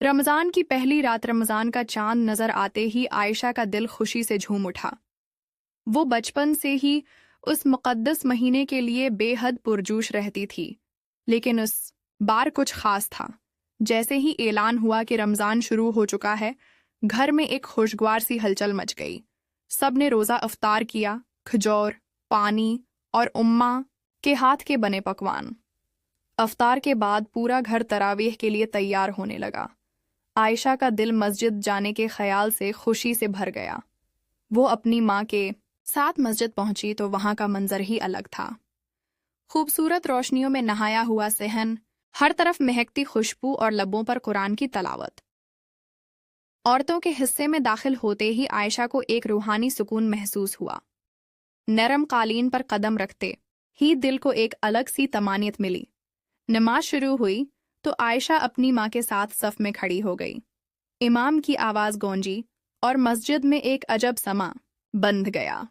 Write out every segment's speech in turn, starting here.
رمضان کی پہلی رات رمضان کا چاند نظر آتے ہی عائشہ کا دل خوشی سے جھوم اٹھا۔ وہ بچپن سے ہی اس مقدس مہینے کے لیے بے حد پرجوش رہتی تھی، لیکن اس بار کچھ خاص تھا۔ جیسے ہی اعلان ہوا کہ رمضان شروع ہو چکا ہے، گھر میں ایک خوشگوار سی ہلچل مچ گئی۔ سب نے روزہ افطار کیا، کھجور، پانی اور اماں کے ہاتھ کے بنے پکوان۔ افطار کے بعد پورا گھر تراویح کے لیے تیار ہونے لگا۔ عائشہ کا دل مسجد جانے کے خیال سے خوشی سے بھر گیا۔ وہ اپنی ماں کے ساتھ مسجد پہنچی تو وہاں کا منظر ہی الگ تھا۔ خوبصورت روشنیوں میں نہایا ہوا صحن، ہر طرف مہکتی خوشبو اور لبوں پر قرآن کی تلاوت۔ عورتوں کے حصے میں داخل ہوتے ہی عائشہ کو ایک روحانی سکون محسوس ہوا۔ نرم قالین پر قدم رکھتے ہی دل کو ایک الگ سی طمانینت ملی۔ نماز شروع ہوئی تو عائشہ اپنی ماں کے ساتھ صف میں کھڑی ہو گئی۔ امام کی آواز گونجی اور مسجد میں ایک عجب سما بندھ گیا۔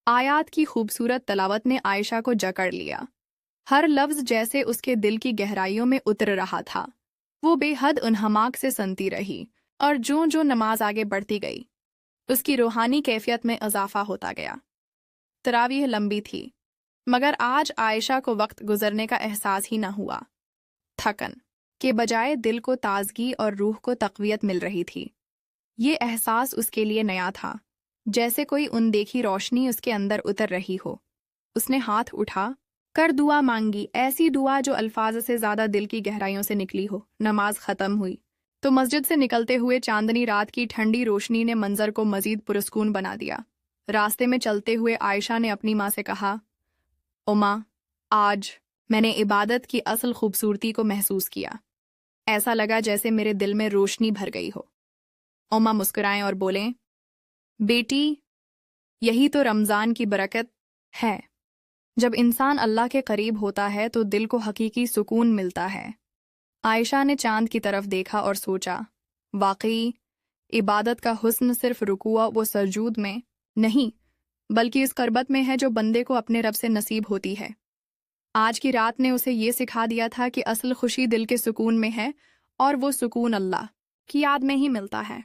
آیات کی خوبصورت تلاوت نے عائشہ کو جکڑ لیا۔ ہر لفظ جیسے اس کے دل کی گہرائیوں میں اتر رہا تھا۔ وہ بے حد انہماک سے سنتی رہی، اور جو نماز آگے بڑھتی گئی، اس کی روحانی کیفیت میں اضافہ ہوتا گیا۔ تراویح لمبی تھی، مگر آج عائشہ کو وقت گزرنے کا احساس ہی نہ ہوا۔ تھکن کے بجائے دل کو تازگی اور روح کو تقویت مل رہی تھی۔ یہ احساس اس کے لیے نیا تھا، جیسے کوئی اندیکھی روشنی اس کے اندر اتر رہی ہو۔ اس نے ہاتھ اٹھا کر دعا مانگی، ایسی دعا جو الفاظ سے زیادہ دل کی گہرائیوں سے نکلی ہو۔ نماز ختم ہوئی تو مسجد سے نکلتے ہوئے چاندنی رات کی ٹھنڈی روشنی نے منظر کو مزید پرسکون بنا دیا۔ راستے میں چلتے ہوئے عائشہ نے اپنی ماں سے کہا، اماں، آج میں نے عبادت کی اصل خوبصورتی کو محسوس کیا۔ ایسا لگا جیسے میرے دل میں روشنی بھر گئی ہو۔ اماں مسکرائیں اور بولیں، بیٹی، یہی تو رمضان کی برکت ہے۔ جب انسان اللہ کے قریب ہوتا ہے تو دل کو حقیقی سکون ملتا ہے۔ عائشہ نے چاند کی طرف دیکھا اور سوچا، واقعی عبادت کا حسن صرف رکوع و سجود میں نہیں، بلکہ اس قربت میں ہے جو بندے کو اپنے رب سے نصیب ہوتی ہے۔ آج کی رات نے اسے یہ سکھا دیا تھا کہ اصل خوشی دل کے سکون میں ہے، اور وہ سکون اللہ کی یاد میں ہی ملتا ہے۔